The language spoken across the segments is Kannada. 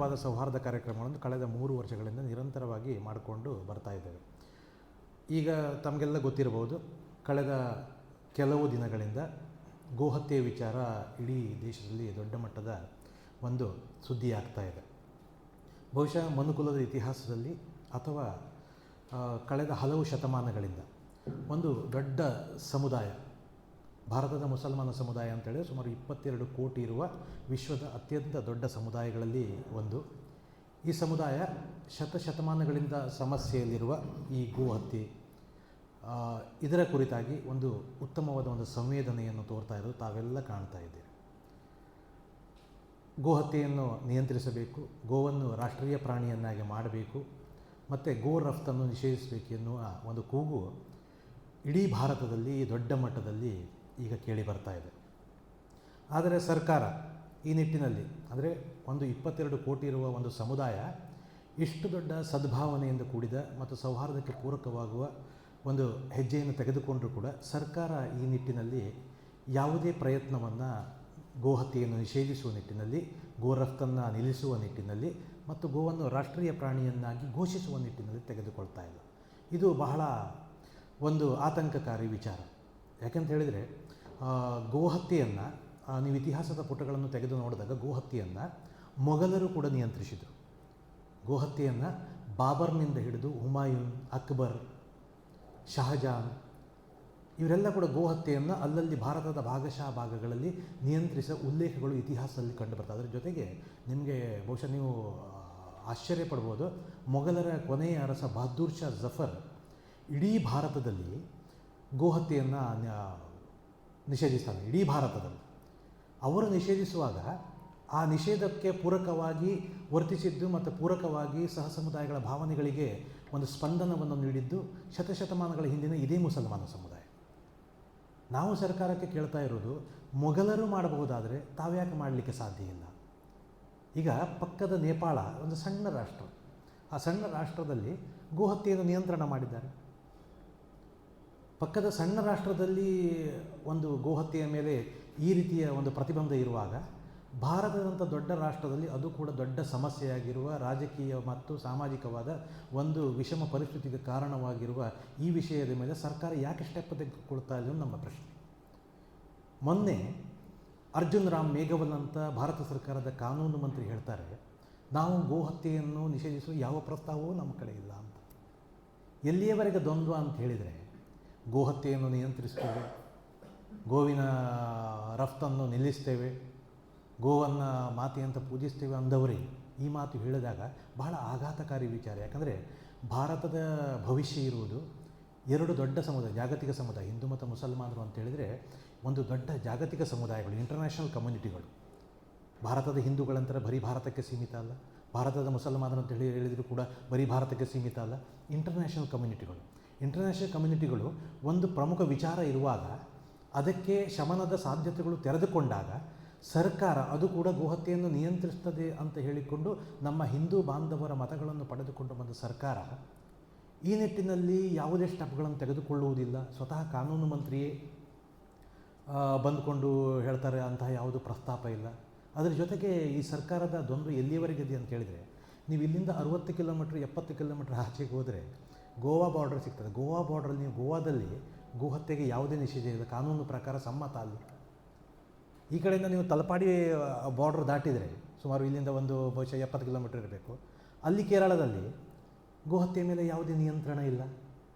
ವಾದ ಸೌಹಾರ್ದ ಕಾರ್ಯಕ್ರಮಗಳನ್ನು ಕಳೆದ 3 ವರ್ಷಗಳಿಂದ ನಿರಂತರವಾಗಿ ಮಾಡಿಕೊಂಡು ಬರ್ತಾ ಇದ್ದೇವೆ. ಈಗ ತಮಗೆಲ್ಲ ಗೊತ್ತಿರಬಹುದು, ಕಳೆದ ಕೆಲವು ದಿನಗಳಿಂದ ಗೋಹತ್ಯೆ ವಿಚಾರ ಇಡೀ ದೇಶದಲ್ಲಿ ದೊಡ್ಡ ಮಟ್ಟದ ಒಂದು ಸುದ್ದಿ ಆಗ್ತಾ ಇದೆ. ಬಹುಶಃ ಮನುಕುಲದ ಇತಿಹಾಸದಲ್ಲಿ ಅಥವಾ ಕಳೆದ ಹಲವು ಶತಮಾನಗಳಿಂದ ಒಂದು ದೊಡ್ಡ ಸಮುದಾಯ, ಭಾರತದ ಮುಸಲ್ಮಾನ ಸಮುದಾಯ ಅಂತೇಳಿ ಸುಮಾರು 22 ಕೋಟಿ ಇರುವ ವಿಶ್ವದ ಅತ್ಯಂತ ದೊಡ್ಡ ಸಮುದಾಯಗಳಲ್ಲಿ ಒಂದು. ಈ ಸಮುದಾಯ ಶತಮಾನಗಳಿಂದ ಸಮಸ್ಯೆಯಲ್ಲಿರುವ ಈ ಗೋಹತ್ಯೆ ಇದರ ಕುರಿತಾಗಿ ಒಂದು ಉತ್ತಮವಾದ ಒಂದು ಸಂವೇದನೆಯನ್ನು ತೋರ್ತಾ ಇರೋದು ತಾವೆಲ್ಲ ಕಾಣ್ತಾ ಇದ್ದೀರಿ. ಗೋಹತ್ಯೆಯನ್ನು ನಿಯಂತ್ರಿಸಬೇಕು, ಗೋವನ್ನು ರಾಷ್ಟ್ರೀಯ ಪ್ರಾಣಿಯನ್ನಾಗಿ ಮಾಡಬೇಕು ಮತ್ತು ಗೋ ರಫ್ತನ್ನು ನಿಷೇಧಿಸಬೇಕು ಎನ್ನುವ ಒಂದು ಕೂಗು ಇಡೀ ಭಾರತದಲ್ಲಿ ದೊಡ್ಡ ಮಟ್ಟದಲ್ಲಿ ಈಗ ಕೇಳಿ ಬರ್ತಾ ಇದೆ. ಆದರೆ ಸರ್ಕಾರ ಈ ನಿಟ್ಟಿನಲ್ಲಿ, ಅಂದರೆ ಒಂದು 22 ಕೋಟಿ ಇರುವ ಒಂದು ಸಮುದಾಯ ಇಷ್ಟು ದೊಡ್ಡ ಸದ್ಭಾವನೆಯಿಂದ ಕೂಡಿದ ಮತ್ತು ಸೌಹಾರ್ದಕ್ಕೆ ಪೂರಕವಾಗುವ ಒಂದು ಹೆಜ್ಜೆಯನ್ನು ತೆಗೆದುಕೊಂಡರೂ ಕೂಡ ಸರ್ಕಾರ ಈ ನಿಟ್ಟಿನಲ್ಲಿ ಯಾವುದೇ ಪ್ರಯತ್ನವನ್ನು ಗೋಹತ್ಯೆಯನ್ನು ನಿಷೇಧಿಸುವ ನಿಟ್ಟಿನಲ್ಲಿ, ಗೋ ರಫ್ತನ್ನು ನಿಲ್ಲಿಸುವ ನಿಟ್ಟಿನಲ್ಲಿ ಮತ್ತು ಗೋವನ್ನು ರಾಷ್ಟ್ರೀಯ ಪ್ರಾಣಿಯನ್ನಾಗಿ ಘೋಷಿಸುವ ನಿಟ್ಟಿನಲ್ಲಿ ತೆಗೆದುಕೊಳ್ತಾ ಇಲ್ಲ. ಇದು ಬಹಳ ಒಂದು ಆತಂಕಕಾರಿ ವಿಚಾರ. ಯಾಕೆಂತ ಹೇಳಿದರೆ, ಗೋಹತ್ಯೆಯನ್ನು ನೀವು ಇತಿಹಾಸದ ಪುಟಗಳನ್ನು ತೆಗೆದು ನೋಡಿದಾಗ ಗೋಹತ್ಯೆಯನ್ನು ಮೊಘಲರು ಕೂಡ ನಿಯಂತ್ರಿಸಿದರು. ಗೋಹತ್ಯೆಯನ್ನು ಬಾಬರ್ನಿಂದ ಹಿಡಿದು ಹುಮಾಯೂನ್, ಅಕ್ಬರ್, ಶಹಜಾನ್ ಇವರೆಲ್ಲ ಕೂಡ ಗೋಹತ್ಯೆಯನ್ನು ಅಲ್ಲಲ್ಲಿ ಭಾರತದ ಭಾಗಶಃ ಭಾಗಗಳಲ್ಲಿ ನಿಯಂತ್ರಿಸಿದ ಉಲ್ಲೇಖಗಳು ಇತಿಹಾಸದಲ್ಲಿ ಕಂಡುಬರ್ತವೆ. ಅದರ ಜೊತೆಗೆ ನಿಮಗೆ ಬಹುಶಃ ನೀವು ಆಶ್ಚರ್ಯ ಪಡ್ಬೋದು, ಮೊಘಲರ ಕೊನೆಯ ಅರಸ ಬಹದ್ದೂರ್ ಶಾ ಜಫರ್ ಇಡೀ ಭಾರತದಲ್ಲಿ ಗೋಹತ್ಯೆಯನ್ನು ನಿಷೇಧಿಸ್ತಾನೆ. ಇಡೀ ಭಾರತದಲ್ಲಿ ಅವರು ನಿಷೇಧಿಸುವಾಗ ಆ ನಿಷೇಧಕ್ಕೆ ಪೂರಕವಾಗಿ ವರ್ತಿಸಿದ್ದು ಮತ್ತು ಪೂರಕವಾಗಿ ಸಹ ಸಮುದಾಯಗಳ ಭಾವನೆಗಳಿಗೆ ಒಂದು ಸ್ಪಂದನವನ್ನು ನೀಡಿದ್ದು ಶತಮಾನಗಳ ಹಿಂದಿನ ಇದೇ ಮುಸಲ್ಮಾನ ಸಮುದಾಯ. ನಾವು ಸರ್ಕಾರಕ್ಕೆ ಕೇಳ್ತಾ ಇರೋದು, ಮೊಘಲರು ಮಾಡಬಹುದಾದರೆ ತಾವ್ಯಾಕೆ ಮಾಡಲಿಕ್ಕೆ ಸಾಧ್ಯ ಇಲ್ಲ? ಈಗ ಪಕ್ಕದ ನೇಪಾಳ ಒಂದು ಸಣ್ಣ ರಾಷ್ಟ್ರ, ಆ ಸಣ್ಣ ರಾಷ್ಟ್ರದಲ್ಲಿ ಗೋಹತ್ಯೆಯನ್ನು ನಿಯಂತ್ರಣ ಮಾಡಿದ್ದಾರೆ. ಪಕ್ಕದ ಸಣ್ಣ ರಾಷ್ಟ್ರದಲ್ಲಿ ಒಂದು ಗೋಹತ್ಯೆಯ ಮೇಲೆ ಈ ರೀತಿಯ ಒಂದು ಪ್ರತಿಬಂಧ ಇರುವಾಗ, ಭಾರತದಂಥ ದೊಡ್ಡ ರಾಷ್ಟ್ರದಲ್ಲಿ ಅದು ಕೂಡ ದೊಡ್ಡ ಸಮಸ್ಯೆಯಾಗಿರುವ, ರಾಜಕೀಯ ಮತ್ತು ಸಾಮಾಜಿಕವಾದ ಒಂದು ವಿಷಮ ಪರಿಸ್ಥಿತಿಗೆ ಕಾರಣವಾಗಿರುವ ಈ ವಿಷಯದ ಮೇಲೆ ಸರ್ಕಾರ ಯಾಕೆ ಸ್ಟೆಪ್ ತೆಗೆದುಕೊಳ್ತಾ ಇಲ್ಲ ನಮ್ಮ ಪ್ರಶ್ನೆ. ಮೊನ್ನೆ ಅರ್ಜುನ್ ರಾಮ್ ಮೇಘವಲ್ ಅಂತ ಭಾರತ ಸರ್ಕಾರದ ಕಾನೂನು ಮಂತ್ರಿ ಹೇಳ್ತಾರೆ, ನಾವು ಗೋಹತ್ಯೆಯನ್ನು ನಿಷೇಧಿಸುವ ಯಾವ ಪ್ರಸ್ತಾವವೂ ನಮ್ಮ ಕಡೆ ಇಲ್ಲ ಅಂತ. ಎಲ್ಲಿಯವರೆಗೆ ದ್ವಂದ್ವ ಅಂತ ಹೇಳಿದರೆ, ಗೋಹತ್ಯೆಯನ್ನು ನಿಯಂತ್ರಿಸ್ತೇವೆ, ಗೋವಿನ ರಫ್ತನ್ನು ನಿಲ್ಲಿಸ್ತೇವೆ, ಗೋವನ್ನು ಮಾತೆ ಅಂತ ಪೂಜಿಸ್ತೇವೆ ಅಂದವರೇ ಈ ಮಾತು ಹೇಳಿದಾಗ ಬಹಳ ಆಘಾತಕಾರಿ ವಿಚಾರ. ಯಾಕಂದರೆ ಭಾರತದ ಭವಿಷ್ಯ ಇರುವುದು 2 ದೊಡ್ಡ ಸಮುದಾಯ, ಜಾಗತಿಕ ಸಮುದಾಯ, ಹಿಂದೂ ಮತ್ತು ಮುಸಲ್ಮಾನರು ಅಂತ ಹೇಳಿದರೆ ಒಂದು ದೊಡ್ಡ ಜಾಗತಿಕ ಸಮುದಾಯಗಳು, ಇಂಟರ್ನ್ಯಾಷನಲ್ ಕಮ್ಯುನಿಟಿಗಳು. ಭಾರತದ ಹಿಂದೂಗಳಂತರ ಬರೀ ಭಾರತಕ್ಕೆ ಸೀಮಿತ ಅಲ್ಲ, ಭಾರತದ ಮುಸಲ್ಮಾನರು ಅಂತ ಹೇಳಿದರೂ ಕೂಡ ಬರೀ ಭಾರತಕ್ಕೆ ಸೀಮಿತ ಅಲ್ಲ, ಇಂಟರ್ನ್ಯಾಷನಲ್ ಕಮ್ಯುನಿಟಿಗಳು ಒಂದು ಪ್ರಮುಖ ವಿಚಾರ ಇರುವಾಗ ಅದಕ್ಕೆ ಶಮನದ ಸಾಧ್ಯತೆಗಳು ತೆರೆದುಕೊಂಡಾಗ ಸರ್ಕಾರ ಅದು ಕೂಡ ಗೋಹತ್ಯೆಯನ್ನು ನಿಯಂತ್ರಿಸ್ತದೆ ಅಂತ ಹೇಳಿಕೊಂಡು ನಮ್ಮ ಹಿಂದೂ ಬಾಂಧವರ ಮತಗಳನ್ನು ಪಡೆದುಕೊಂಡು ಬಂದ ಸರ್ಕಾರ ಈ ನಿಟ್ಟಿನಲ್ಲಿ ಯಾವುದೇ ಸ್ಟೆಪ್ಗಳನ್ನು ತೆಗೆದುಕೊಳ್ಳುವುದಿಲ್ಲ. ಸ್ವತಃ ಕಾನೂನು ಮಂತ್ರಿಯೇ ಬಂದುಕೊಂಡು ಹೇಳ್ತಾರೆ, ಅಂತಹ ಯಾವುದೂ ಪ್ರಸ್ತಾಪ ಇಲ್ಲ. ಅದರ ಜೊತೆಗೆ ಈ ಸರ್ಕಾರದ ದ್ವಂದ್ವ ಎಲ್ಲಿಯವರೆಗಿದೆ ಅಂತ ಹೇಳಿದರೆ, ನೀವು ಇಲ್ಲಿಂದ 60 ಕಿಲೋಮೀಟ್ರ್ 70 ಕಿಲೋಮೀಟ್ರ್ ಆಚೆಗೆ ಹೋದರೆ ಗೋವಾ ಬಾರ್ಡರ್ ಸಿಗ್ತದೆ. ಗೋವಾ ಬಾರ್ಡ್ರಲ್ಲಿ ನೀವು ಗೋವಾದಲ್ಲಿ ಗೋಹತ್ಯೆಗೆ ಯಾವುದೇ ನಿಷೇಧ ಇಲ್ಲ, ಕಾನೂನು ಪ್ರಕಾರ ಸಮ್ಮತ ಅಲ್ಲಿ. ಈ ಕಡೆಯಿಂದ ನೀವು ತಲಪಾಡಿ ಬಾರ್ಡ್ರ್ ದಾಟಿದರೆ ಸುಮಾರು ಇಲ್ಲಿಂದ ಒಂದು ಬಹುಶಃ 70 ಕಿಲೋಮೀಟ್ರ್ ಇರಬೇಕು, ಅಲ್ಲಿ ಕೇರಳದಲ್ಲಿ ಗೋಹತ್ಯೆ ಮೇಲೆ ಯಾವುದೇ ನಿಯಂತ್ರಣ ಇಲ್ಲ.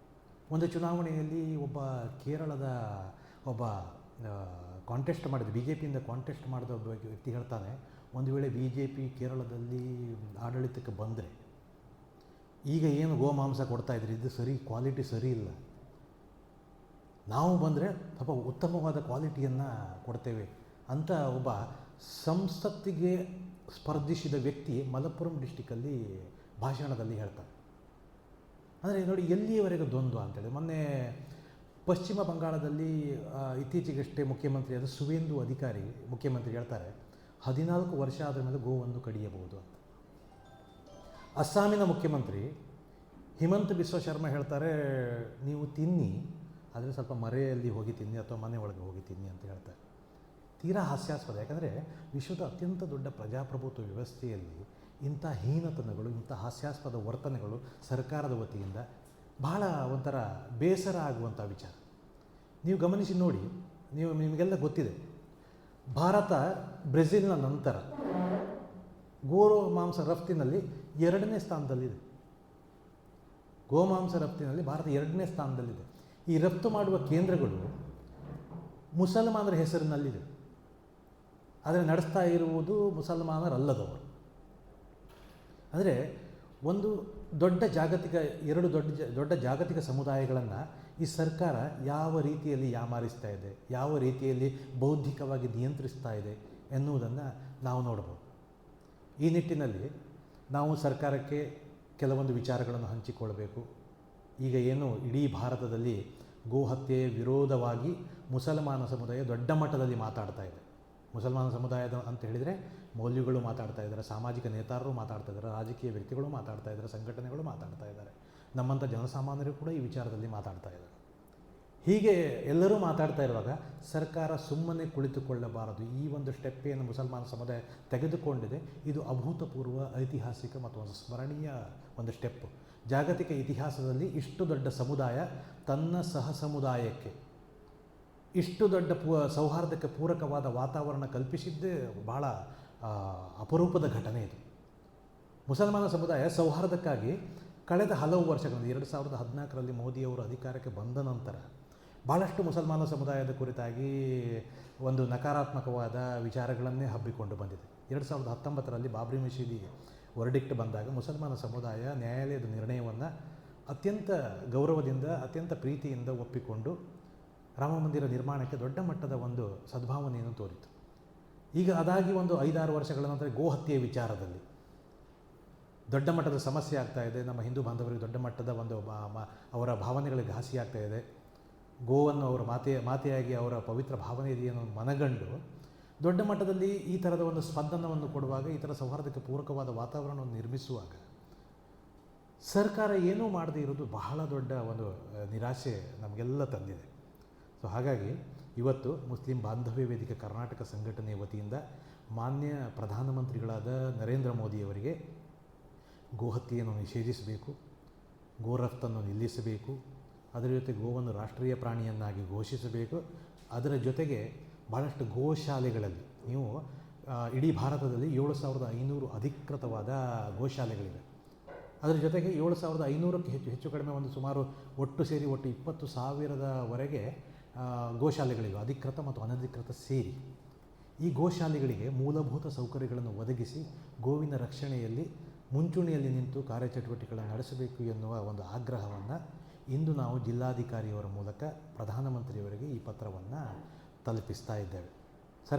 ಒಂದು ಚುನಾವಣೆಯಲ್ಲಿ ಕೇರಳದ ಒಬ್ಬ ಕಾಂಟೆಸ್ಟ್ ಮಾಡಿದ, BJPಯಿಂದ ಕಾಂಟೆಸ್ಟ್ ಮಾಡಿದ ಒಬ್ಬ ವ್ಯಕ್ತಿ ಹೇಳ್ತಾನೆ, ಒಂದು ವೇಳೆ BJP ಕೇರಳದಲ್ಲಿ ಆಡಳಿತಕ್ಕೆ ಬಂದರೆ ಈಗ ಏನು ಗೋಮಾಂಸ ಕೊಡ್ತಾಯಿದ್ರಿ ಇದು ಸರಿ, ಕ್ವಾಲಿಟಿ ಸರಿ ಇಲ್ಲ, ನಾವು ಬಂದರೆ ಸ್ವಲ್ಪ ಉತ್ತಮವಾದ ಕ್ವಾಲಿಟಿಯನ್ನು ಕೊಡ್ತೇವೆ ಅಂತ ಒಬ್ಬ ಸಂಸತ್ತಿಗೆ ಸ್ಪರ್ಧಿಸಿದ ವ್ಯಕ್ತಿ ಮಲಪ್ಪುರಂ ಡಿಸ್ಟಿಕಲ್ಲಿ ಭಾಷಣದಲ್ಲಿ ಹೇಳ್ತಾರೆ. ಅಂದರೆ ನೋಡಿ ಎಲ್ಲಿಯವರೆಗೆ ದ್ವಂದ್ವ ಅಂತೇಳಿ. ಮೊನ್ನೆ ಪಶ್ಚಿಮ ಬಂಗಾಳದಲ್ಲಿ ಇತ್ತೀಚೆಗಷ್ಟೇ ಮುಖ್ಯಮಂತ್ರಿಯಾದ ಸುವೇಂದು ಅಧಿಕಾರಿ ಮುಖ್ಯಮಂತ್ರಿ ಹೇಳ್ತಾರೆ, 14 ವರ್ಷ ಆದ ಮೇಲೆ ಗೋವನ್ನು ಕಡಿಯಬಹುದು ಅಂತ. ಅಸ್ಸಾಮಿನ ಮುಖ್ಯಮಂತ್ರಿ ಹಿಮಂತ್ ಬಿಸ್ವ ಶರ್ಮಾ ಹೇಳ್ತಾರೆ, ನೀವು ತಿನ್ನಿ, ಆದರೆ ಸ್ವಲ್ಪ ಮರೆಯಲ್ಲಿ ಹೋಗಿ ತಿನ್ನಿ ಅಥವಾ ಮನೆ ಒಳಗೆ ಹೋಗಿ ತಿನ್ನಿ ಅಂತ ಹೇಳ್ತಾರೆ. ತೀರಾ ಹಾಸ್ಯಾಸ್ಪದ. ಯಾಕಂದರೆ ವಿಶ್ವದ ಅತ್ಯಂತ ದೊಡ್ಡ ಪ್ರಜಾಪ್ರಭುತ್ವ ವ್ಯವಸ್ಥೆಯಲ್ಲಿ ಇಂಥ ಹೀನತನಗಳು, ಇಂಥ ಹಾಸ್ಯಾಸ್ಪದ ವರ್ತನೆಗಳು ಸರ್ಕಾರದ ವತಿಯಿಂದ ಬಹಳ ಒಂಥರ ಬೇಸರ ಆಗುವಂಥ ವಿಚಾರ. ನೀವು ಗಮನಿಸಿ ನೋಡಿ, ನಿಮಗೆಲ್ಲ ಗೊತ್ತಿದೆ, ಭಾರತ ಬ್ರೆಜಿಲ್ನ ನಂತರ ಗೋಮಾಂಸ ರಫ್ತಿನಲ್ಲಿ 2ನೇ ಸ್ಥಾನದಲ್ಲಿದೆ. ಗೋಮಾಂಸ ರಫ್ತಿನಲ್ಲಿ ಭಾರತ 2ನೇ ಸ್ಥಾನದಲ್ಲಿದೆ. ಈ ರಫ್ತು ಮಾಡುವ ಕೇಂದ್ರಗಳು ಮುಸಲ್ಮಾನರ ಹೆಸರಿನಲ್ಲಿದೆ, ಆದರೆ ನಡೆಸ್ತಾ ಇರುವುದು ಮುಸಲ್ಮಾನರಲ್ಲದವರು. ಅಂದರೆ ಒಂದು ಎರಡು ದೊಡ್ಡ ಜಾಗತಿಕ ಸಮುದಾಯಗಳನ್ನು ಈ ಸರ್ಕಾರ ಯಾವ ರೀತಿಯಲ್ಲಿ ಯಾಮಾರಿಸ್ತಾ ಇದೆ, ಯಾವ ರೀತಿಯಲ್ಲಿ ಬೌದ್ಧಿಕವಾಗಿ ನಿಯಂತ್ರಿಸ್ತಾ ಇದೆ ಎನ್ನುವುದನ್ನು ನಾವು ನೋಡ್ಬೋದು. ಈ ನಿಟ್ಟಿನಲ್ಲಿ ನಾವು ಸರ್ಕಾರಕ್ಕೆ ಕೆಲವೊಂದು ವಿಚಾರಗಳನ್ನು ಹಂಚಿಕೊಳ್ಬೇಕು. ಈಗ ಏನು ಇಡೀ ಭಾರತದಲ್ಲಿ ಗೋಹತ್ಯೆಯ ವಿರೋಧವಾಗಿ ಮುಸಲ್ಮಾನ ಸಮುದಾಯ ದೊಡ್ಡ ಮಟ್ಟದಲ್ಲಿ ಮಾತಾಡ್ತಾ ಇದೆ. ಮುಸಲ್ಮಾನ ಸಮುದಾಯದ ಅಂತ ಹೇಳಿದರೆ ಮೌಲ್ಯಗಳು ಮಾತಾಡ್ತಾ ಇದ್ದಾರೆ, ಸಾಮಾಜಿಕ ನೇತಾರರು ಮಾತಾಡ್ತಾ ಇದ್ದಾರೆ, ರಾಜಕೀಯ ವ್ಯಕ್ತಿಗಳು ಮಾತಾಡ್ತಾ ಇದ್ದಾರೆ, ಸಂಘಟನೆಗಳು ಮಾತಾಡ್ತಾ ಇದ್ದಾರೆ, ನಮ್ಮಂಥ ಜನಸಾಮಾನ್ಯರು ಕೂಡ ಈ ವಿಚಾರದಲ್ಲಿ ಮಾತಾಡ್ತಾ ಇದ್ದಾರೆ. ಹೀಗೆ ಎಲ್ಲರೂ ಮಾತಾಡ್ತಾ ಇರುವಾಗ ಸರ್ಕಾರ ಸುಮ್ಮನೆ ಕುಳಿತುಕೊಳ್ಳಬಾರದು. ಈ ಒಂದು ಸ್ಟೆಪ್ ಏನು ಮುಸಲ್ಮಾನ ಸಮುದಾಯ ತೆಗೆದುಕೊಂಡಿದೆ, ಇದು ಅಭೂತಪೂರ್ವ, ಐತಿಹಾಸಿಕ ಮತ್ತು ಒಂದು ಸ್ಮರಣೀಯ ಒಂದು ಸ್ಟೆಪ್ಪು. ಜಾಗತಿಕ ಇತಿಹಾಸದಲ್ಲಿ ಇಷ್ಟು ದೊಡ್ಡ ಸಮುದಾಯ ತನ್ನ ಸಹ ಸಮುದಾಯಕ್ಕೆ ಇಷ್ಟು ದೊಡ್ಡ ಸೌಹಾರ್ದಕ್ಕೆ ಪೂರಕವಾದ ವಾತಾವರಣ ಕಲ್ಪಿಸಿದ್ದೇ ಬಹಳ ಅಪರೂಪದ ಘಟನೆ ಇದು. ಮುಸಲ್ಮಾನ ಸಮುದಾಯ ಸೌಹಾರ್ದಕ್ಕಾಗಿ ಕಳೆದ ಹಲವು ವರ್ಷಗಳಲ್ಲಿ 2014ರಲ್ಲಿ ಮೋದಿಯವರು ಅಧಿಕಾರಕ್ಕೆ ಬಂದ ನಂತರ ಭಾಳಷ್ಟು ಮುಸಲ್ಮಾನ ಸಮುದಾಯದ ಕುರಿತಾಗಿ ಒಂದು ನಕಾರಾತ್ಮಕವಾದ ವಿಚಾರಗಳನ್ನೇ ಹಬ್ಬಿಕೊಂಡು ಬಂದಿದೆ. 2019ರಲ್ಲಿ ಬಾಬ್ರಿ ಮಸೀದಿ ವರ್ಡಿಕ್ಟ್ ಬಂದಾಗ ಮುಸಲ್ಮಾನ ಸಮುದಾಯ ನ್ಯಾಯಾಲಯದ ನಿರ್ಣಯವನ್ನು ಅತ್ಯಂತ ಗೌರವದಿಂದ, ಅತ್ಯಂತ ಪ್ರೀತಿಯಿಂದ ಒಪ್ಪಿಕೊಂಡು ರಾಮ ಮಂದಿರ ನಿರ್ಮಾಣಕ್ಕೆ ದೊಡ್ಡ ಮಟ್ಟದ ಒಂದು ಸದ್ಭಾವನೆಯನ್ನು ತೋರಿತು. ಈಗ ಅದಾಗಿ ಒಂದು 5-6 ವರ್ಷಗಳ ನಂತರ ಗೋಹತ್ಯೆ ವಿಚಾರದಲ್ಲಿ ದೊಡ್ಡ ಮಟ್ಟದ ಸಮಸ್ಯೆ ಆಗ್ತಾ ಇದೆ. ನಮ್ಮ ಹಿಂದೂ ಬಾಂಧವರಿಗೆ ದೊಡ್ಡ ಮಟ್ಟದ ಒಂದು ಅವರ ಭಾವನೆಗಳಿಗೆ ಘಾಸಿ ಆಗ್ತಾ ಇದೆ. ಗೋವನ್ನು ಅವರ ಮಾತೆಯಾಗಿ ಅವರ ಪವಿತ್ರ ಭಾವನೆಯನ್ನು ಮನಗಂಡು ದೊಡ್ಡ ಮಟ್ಟದಲ್ಲಿ ಈ ಥರದ ಒಂದು ಸ್ಪಂದನವನ್ನು ಕೊಡುವಾಗ, ಈ ಥರ ಸೌಹಾರ್ದಕ್ಕೆ ಪೂರಕವಾದ ವಾತಾವರಣವನ್ನು ನಿರ್ಮಿಸುವಾಗ ಸರ್ಕಾರ ಏನೂ ಮಾಡದೇ ಇರೋದು ಬಹಳ ದೊಡ್ಡ ಒಂದು ನಿರಾಶೆ ನಮಗೆಲ್ಲ ತಂದಿದೆ. ಸೊ ಹಾಗಾಗಿ ಇವತ್ತು ಮುಸ್ಲಿಂ ಬಾಂಧವ್ಯ ವೇದಿಕೆ ಕರ್ನಾಟಕ ಸಂಘಟನೆಯ ವತಿಯಿಂದ ಮಾನ್ಯ ಪ್ರಧಾನಮಂತ್ರಿಗಳಾದ ನರೇಂದ್ರ ಮೋದಿಯವರಿಗೆ ಗೋಹತ್ಯೆಯನ್ನು ನಿಷೇಧಿಸಬೇಕು, ಗೋ ರಫ್ತನ್ನು ನಿಲ್ಲಿಸಬೇಕು, ಅದರ ಜೊತೆ ಗೋವನ್ನು ರಾಷ್ಟ್ರೀಯ ಪ್ರಾಣಿಯನ್ನಾಗಿ ಘೋಷಿಸಬೇಕು. ಅದರ ಜೊತೆಗೆ ಭಾಳಷ್ಟು ಗೋಶಾಲೆಗಳಲ್ಲಿ, ನೀವು ಇಡೀ ಭಾರತದಲ್ಲಿ 7500 ಅಧಿಕೃತವಾದ ಗೋಶಾಲೆಗಳಿವೆ. ಅದರ ಜೊತೆಗೆ 7500ಕ್ಕೆ ಹೆಚ್ಚು ಕಡಿಮೆ ಒಂದು ಸುಮಾರು ಒಟ್ಟು 20,000ವರೆಗೆ ಗೋಶಾಲೆಗಳಿವೆ, ಅಧಿಕೃತ ಮತ್ತು ಅನಧಿಕೃತ ಸೇರಿ. ಈ ಗೋಶಾಲೆಗಳಿಗೆ ಮೂಲಭೂತ ಸೌಕರ್ಯಗಳನ್ನು ಒದಗಿಸಿ ಗೋವಿನ ರಕ್ಷಣೆಯಲ್ಲಿ ಮುಂಚೂಣಿಯಲ್ಲಿ ನಿಂತು ಕಾರ್ಯಚಟುವಟಿಕೆಗಳನ್ನು ನಡೆಸಬೇಕು ಎನ್ನುವ ಒಂದು ಆಗ್ರಹವನ್ನು ಇಂದು ನಾವು ಜಿಲ್ಲಾಧಿಕಾರಿಯವರ ಮೂಲಕ ಪ್ರಧಾನಮಂತ್ರಿಯವರಿಗೆ ಈ ಪತ್ರವನ್ನು ತಲುಪಿಸ್ತಾ ಇದ್ದೇವೆ.